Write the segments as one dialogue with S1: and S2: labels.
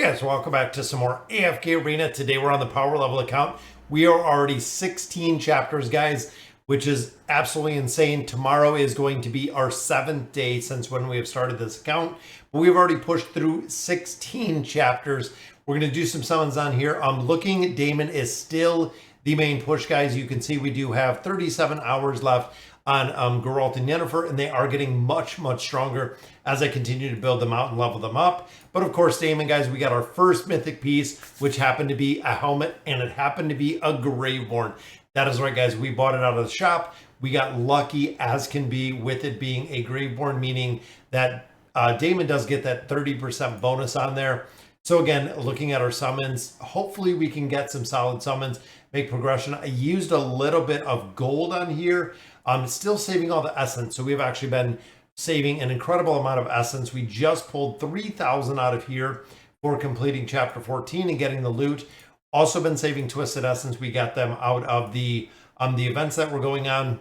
S1: Hey guys, welcome back to some more AFK Arena. Today we're on the power level account. We are already 16 chapters, guys, which is absolutely insane. Tomorrow is going to be our 7th day since when we have started this account. But we've already pushed through 16 chapters. We're going to do some summons on here. I'm looking, Damon is still the main push, guys. You can see we do have 37 hours left on Geralt and Yennefer, and they are getting much stronger as I continue to build them out and level them up. But of course, Damon, guys, we got our first mythic piece, which happened to be a helmet, and it happened to be a Graveborn. That is right, guys. We bought it out of the shop. We got lucky as can be with it being a Graveborn, meaning that Damon does get that 30% bonus on there. So again, looking at our summons, hopefully we can get some solid summons, make progression. I used a little bit of gold on here. I'm still saving all the essence. So we've actually been saving an incredible amount of essence. We just pulled 3,000 out of here for completing chapter 14 and getting the loot. Also been saving twisted essence. We got them out of the events that were going on.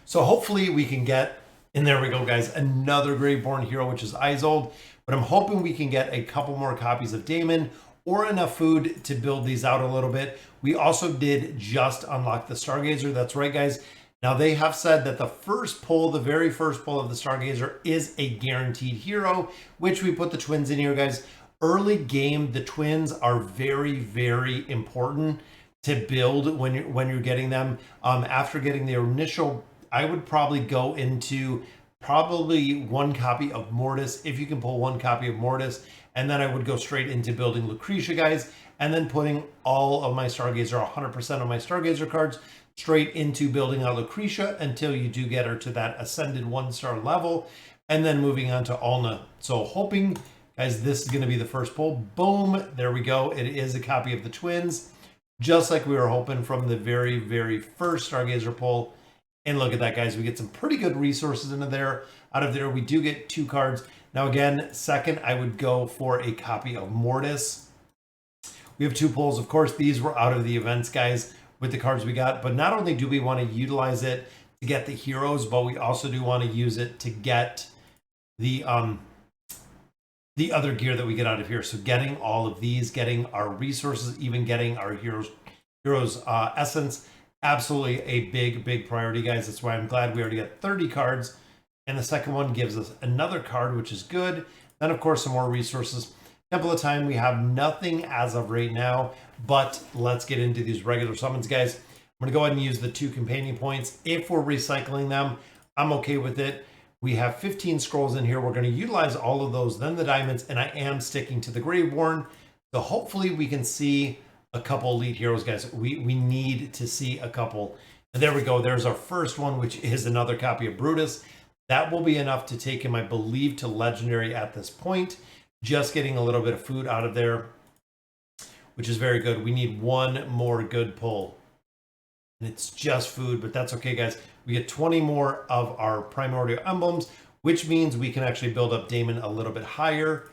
S1: So hopefully we can get, and there we go, guys, another Graveborn hero, which is Isolde. But I'm hoping we can get a couple more copies of Damon or enough food to build these out a little bit. We also did just unlock the Stargazer. That's right, guys. Now they have said that the first pull, the very first pull of the Stargazer is a guaranteed hero, which we put the twins in here, guys. Early game, the twins are very important to build when you're getting them. After getting the initial, I would probably go into probably one copy of Mortis, if you can pull one copy of Mortis, and then I would go straight into building Lucretia, guys, and then putting all of my Stargazer, 100% of my Stargazer cards, straight into building out Lucretia until you do get her to that ascended 1-star level, and then moving on to Alna. So hoping, guys, this is going to be the first pull. Boom, there we go. It is a copy of the twins, just like we were hoping from the very first Stargazer pull. And look at that, guys. We get some pretty good resources into there. Out of there, we do get 2 cards. Now, again, second, I would go for a copy of Mortis. We have 2 pulls. Of course, these were out of the events, guys, with the cards we got. But not only do we want to utilize it to get the heroes, but we also do want to use it to get the other gear that we get out of here. So getting all of these, getting our resources, even getting our heroes essence. Absolutely a big priority, guys. That's why I'm glad we already got 30 cards. And the second one gives us another card, which is good. Then, of course, some more resources. Temple of Time, we have nothing as of right now, but let's get into these regular summons, guys. I'm going to go ahead and use the 2 companion points. If we're recycling them, I'm okay with it. We have 15 scrolls in here. We're going to utilize all of those, then the diamonds, and I am sticking to the Graveborn. So hopefully we can see a couple elite heroes, guys. We need to see a couple. And there we go. There's our first one, which is another copy of Brutus. That will be enough to take him, I believe, to legendary at this point. Just getting a little bit of food out of there, which is very good. We need one more good pull. And it's just food, but that's okay, guys. We get 20 more of our primordial emblems, which means we can actually build up Damon a little bit higher,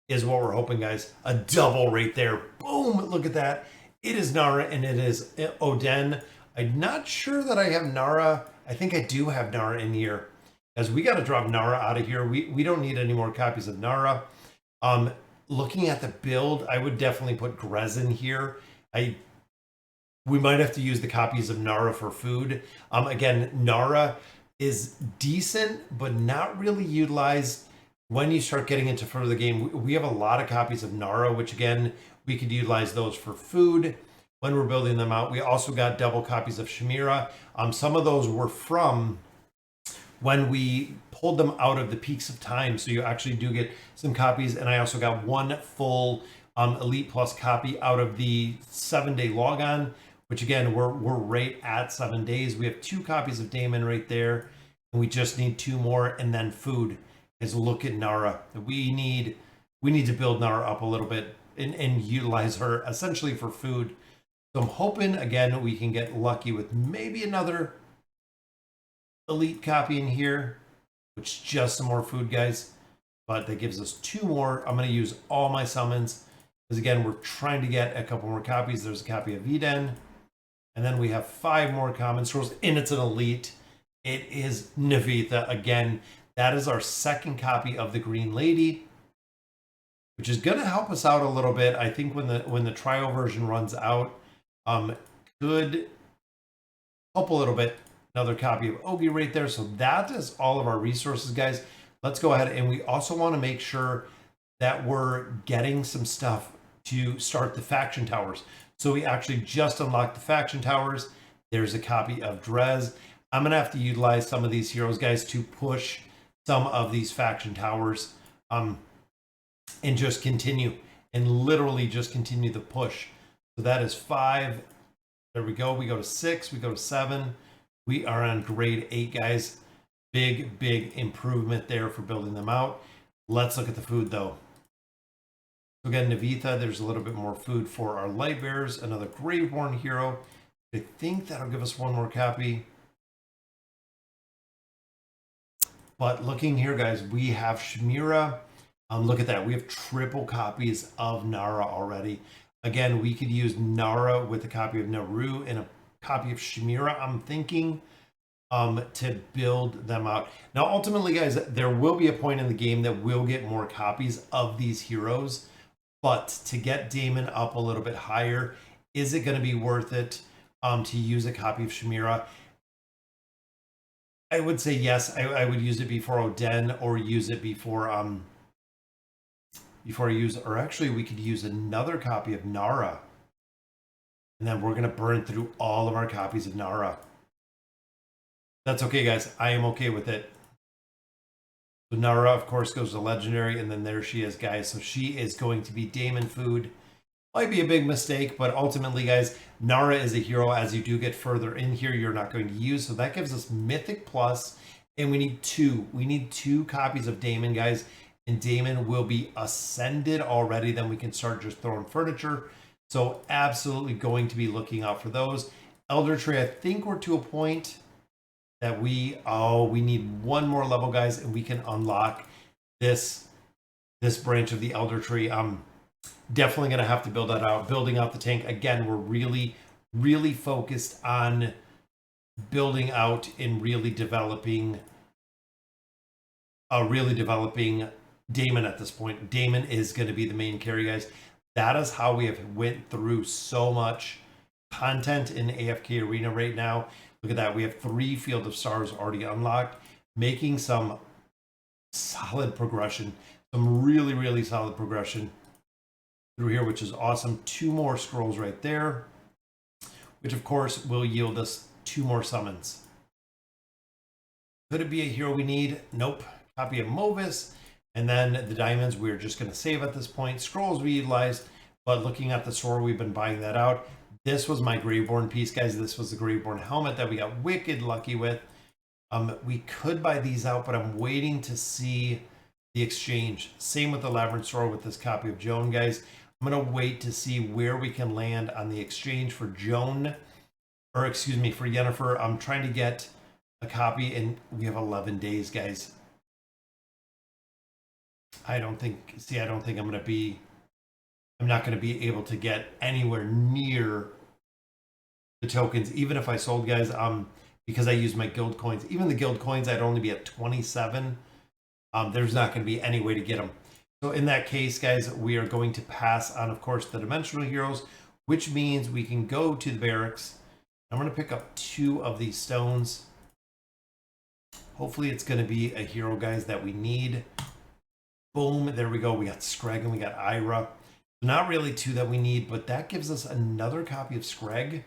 S1: is what we're hoping, guys. A double right there. Boom, look at that. It is Nara and it is Oden. I'm not sure that I have Nara. I think I do have Nara in here, as we got to drop Nara out of here. We don't need any more copies of Nara. Looking at the build, I would definitely put Grez in here. We might have to use the copies of Nara for food. Again, Nara is decent, but not really utilized when you start getting into further game. We have a lot of copies of Nara, which again, we could utilize those for food when we're building them out. We also got double copies of Shamira. Some of those were from when we pulled them out of the Peaks of Time. So you actually do get some copies. And I also got 1 full Elite Plus copy out of the 7-day logon, which again, we're right at 7 days. We have 2 copies of Damon right there. And we just need 2 more, and then food. Is look at Nara. We need to build Nara up a little bit and utilize her essentially for food. So I'm hoping, again, we can get lucky with maybe another elite copy in here, which is just some more food, guys. But that gives us 2 more. I'm going to use all my summons, because again, we're trying to get a couple more copies. There's a copy of Eden, and then we have 5 more common scrolls, and it's an elite. It is Navitha again. That is our second copy of the Green Lady. which is going to help us out a little bit. I think when the trial version runs out, could help a little bit. Another copy of Ogie right there. So that is all of our resources, guys. Let's go ahead, and we also want to make sure that we're getting some stuff to start the faction towers. So we actually just unlocked the faction towers. There's a copy of Drez. I'm going to have to utilize some of these heroes, guys, to push some of these faction towers and just continue, and literally just continue the push. So that is 5. There we go. We go to 6. We go to 7. We are on grade 8, guys. Big, big improvement there for building them out. Let's look at the food, though. So again, Navitha, there's a little bit more food for our light bearers. Another Graveborn hero. I think that'll give us one more copy. But looking here, guys, we have Shemira. Look at that. We have triple copies of Nara already. Again, we could use Nara with a copy of Naru and a copy of Shemira, I'm thinking, to build them out. Now, ultimately, guys, there will be a point in the game that we'll get more copies of these heroes. But to get Damon up a little bit higher, is it going to be worth it to use a copy of Shemira? I would say yes. I would use it before Oden, or use it before or actually we could use another copy of Nara. And then we're going to burn through all of our copies of Nara. That's okay, guys. I am okay with it. So Nara, of course, goes to Legendary, and then there she is, guys. So she is going to be Damon food. Might be a big mistake, but ultimately, guys, Nara is a hero as you do get further in here you're not going to use. So that gives us Mythic Plus, and we need 2. We need 2 copies of Damon, guys. And Damon will be ascended already. Then we can start just throwing furniture. So absolutely going to be looking out for those. Elder Tree, I think we're to a point that we need one more level, guys, and we can unlock this branch of the Elder Tree. I'm definitely going to have to build that out. Building out the tank. Again, we're really focused on building out and really developing Damon at this point. Damon is going to be the main carry, guys. That is how we have went through so much content in AFK Arena right now. Look at that. We have 3 Field of Stars already unlocked, making some solid progression. Some really solid progression through here, which is awesome. 2 more scrolls right there, which of course will yield us 2 more summons. Could it be a hero we need? Nope. Copy of Movis. And then the diamonds we're just going to save at this point. Scrolls we utilized, but looking at the sword, we've been buying that out. This was my Graveborn piece, guys. This was the Graveborn helmet that we got wicked lucky with. We could buy these out, but I'm waiting to see the exchange. Same with the Labyrinth sword with this copy of Joan, guys. I'm going to wait to see where we can land on the exchange for Joan, or excuse me, for Yennefer. I'm trying to get a copy, and we have 11 days, guys. I don't think I'm not going to be able to get anywhere near the tokens, even if I sold, guys, because I use my guild coins. Even the guild coins, I'd only be at 27. There's not going to be any way to get them. So in that case, guys, we are going to pass on, of course, the dimensional heroes, which means we can go to the barracks. I'm going to pick up 2 of these stones. Hopefully it's going to be a hero, guys, that we need. Boom, there we go. We got Screg and we got Ira. Not really 2 that we need, but that gives us another copy of Screg.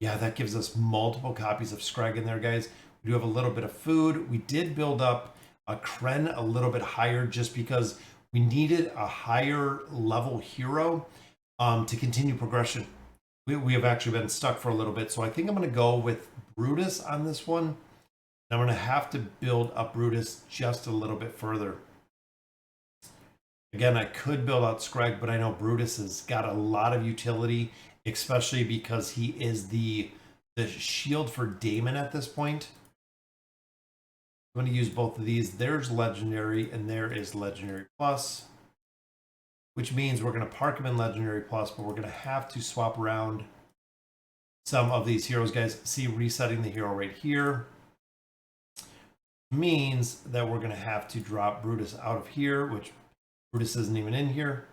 S1: Yeah, that gives us multiple copies of Screg in there, guys. We do have a little bit of food. We did build up a Kren a little bit higher just because we needed a higher level hero to continue progression. We have actually been stuck for a little bit, so I think I'm going to go with Brutus on this one. I'm going to have to build up Brutus just a little bit further. Again, I could build out Screg, but I know Brutus has got a lot of utility, especially because he is the shield for Damon at this point. I'm going to use both of these. There's Legendary, and there is Legendary Plus, which means we're going to park him in Legendary Plus, but we're going to have to swap around some of these heroes, guys. See, resetting the hero right here means that we're going to have to drop Brutus out of here, which Brutus isn't even in here,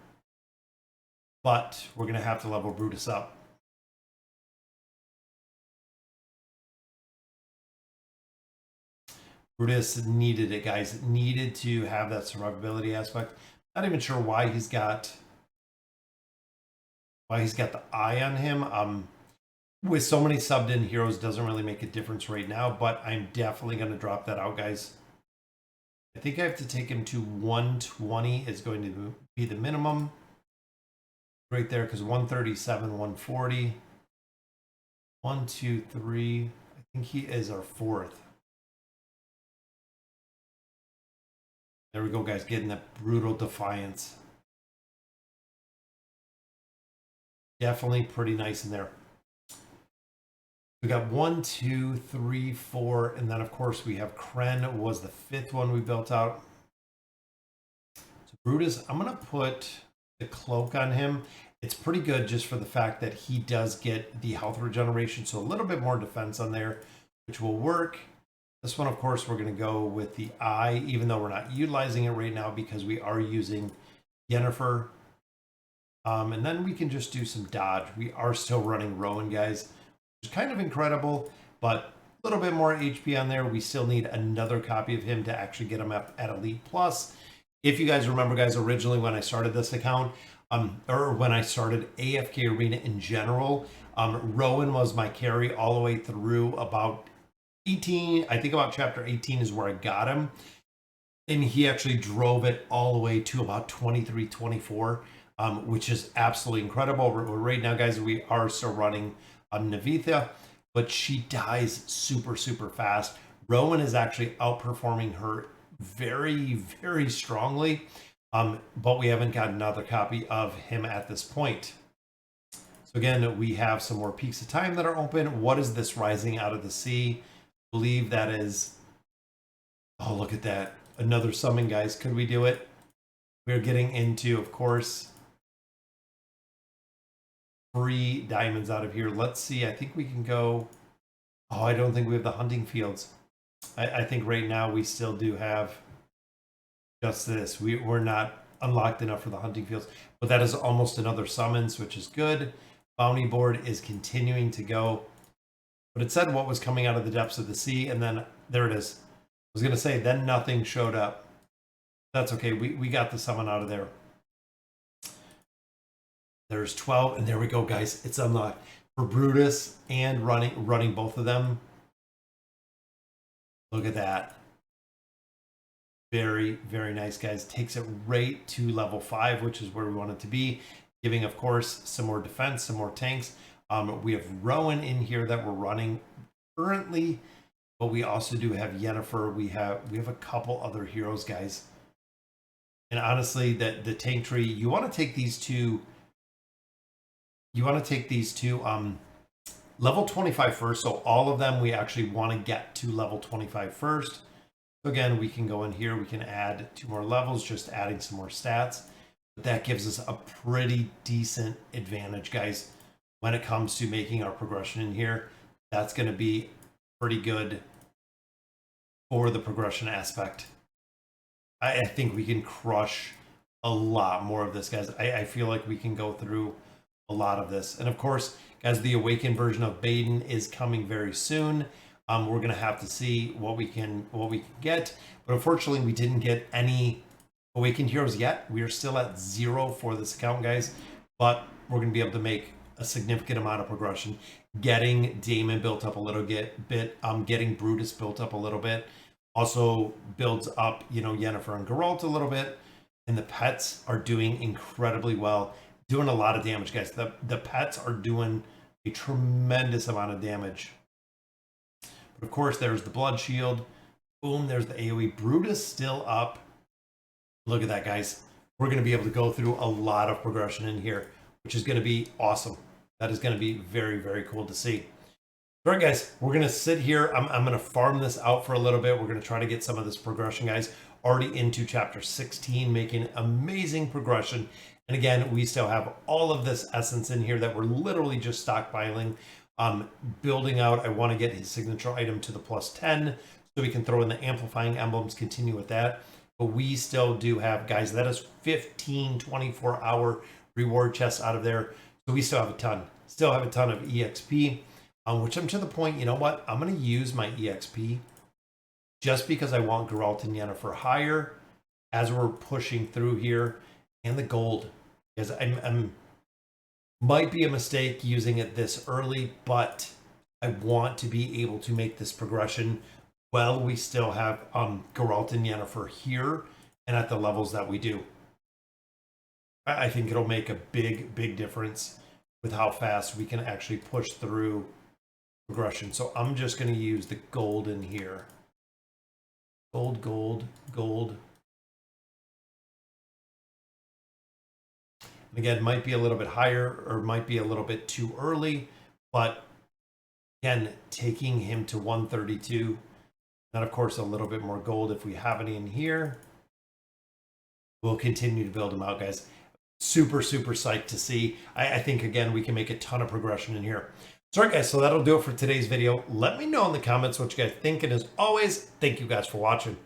S1: but we're going to have to level Brutus up. Brutus needed it, guys. It needed to have that survivability aspect. Not even sure why he's got the eye on him. With so many subbed in heroes, doesn't really make a difference right now, but I'm definitely going to drop that out, guys. I think I have to take him to 120 is going to be the minimum right there, because 137, 140, 1, 2, 3. I think he is our 4th. There we go, guys, getting that brutal defiance. Definitely pretty nice in there. We got 1, 2, 3, 4, and then of course we have Kren was the 5th one we built out. So Brutus, I'm gonna put the cloak on him. It's pretty good just for the fact that he does get the health regeneration, so a little bit more defense on there, which will work. This one, of course, we're gonna go with the eye, even though we're not utilizing it right now because we are using Yennefer. And then we can just do some dodge. We are still running Rowan, guys, which is kind of incredible, but a little bit more HP on there. We still need another copy of him to actually get him up at Elite Plus. If you guys remember, guys, originally when I started this account, or when I started AFK Arena in general, Rowan was my carry all the way through about 18. I think about chapter 18 is where I got him. And he actually drove it all the way to about 23, 24. Which is absolutely incredible. Right now, guys, we are still running Navitha, but she dies super, super fast. Rowan is actually outperforming her very, very strongly, but we haven't got another copy of him at this point. So again, we have some more peaks of time that are open. What is this rising out of the sea? I believe that is, oh, look at that. Another summon, guys. Could we do it? We're getting into, of course, free diamonds out of here. Let's see. I think we can go. Oh, I don't think we have the hunting fields. I think right now we still do have just this. We're not unlocked enough for the hunting fields, but that is almost another summons, which is good. Bounty board is continuing to go, but it said what was coming out of the depths of the sea, and then there it is. I was going to say then nothing showed up. That's okay. We got the summon out of there. There's 12, and there we go, guys. It's unlocked for Brutus and running both of them. Look at that. Very, very nice, guys. Takes it right to level 5, which is where we want it to be. Giving, of course, some more defense, some more tanks. We have Rowan in here that we're running currently, but we also do have Yennefer. We have a couple other heroes, guys. And honestly, the tank tree, you want to take these two. You want to take these two level 25 first. So all of them, we actually want to get to level 25 first. So again, we can go in here. We can add 2 more levels, just adding some more stats. But that gives us a pretty decent advantage, guys, when it comes to making our progression in here. That's going to be pretty good for the progression aspect. I think we can crush a lot more of this, guys. I feel like we can go through a lot of this. And of course, guys, the awakened version of Baden is coming very soon. We're gonna have to see what we can get. But unfortunately, we didn't get any awakened heroes yet. We are still at 0 for this account, guys. But we're gonna be able to make a significant amount of progression. Getting Damon built up a little bit, getting Brutus built up a little bit. Also builds up, Yennefer and Geralt a little bit. And the pets are doing incredibly well. Doing a lot of damage, guys. The pets are doing a tremendous amount of damage. But of course, there's the blood shield. Boom, there's the AoE. Brutus still up. Look at that, guys. We're going to be able to go through a lot of progression in here, which is going to be awesome. That is going to be very, very cool to see. All right, guys, we're going to sit here. I'm going to farm this out for a little bit. We're going to try to get some of this progression, guys, already into chapter 16, making amazing progression. And again, we still have all of this essence in here that we're literally just stockpiling, building out. I want to get his signature item to the +10 so we can throw in the amplifying emblems, continue with that. but we still do have, guys, that is 15 24-hour reward chests out of there. So we still have a ton of EXP, which I'm to the point, you know what? I'm going to use my EXP just because I want Geralt and Yennefer higher as we're pushing through here, and the gold, because I'm might be a mistake using it this early, but I want to be able to make this progression while we still have Geralt and Yennefer here and at the levels that we do. I think it'll make a big difference with how fast we can actually push through progression. So I'm just going to use the gold in here. Gold. Again, might be a little bit higher or might be a little bit too early, but again, taking him to 132. And of course, a little bit more gold if we have any in here. We'll continue to build them out, guys. Super psyched to see. I think, again, we can make a ton of progression in here. So, all right, guys, so that'll do it for today's video. Let me know in the comments what you guys think. And as always, thank you guys for watching.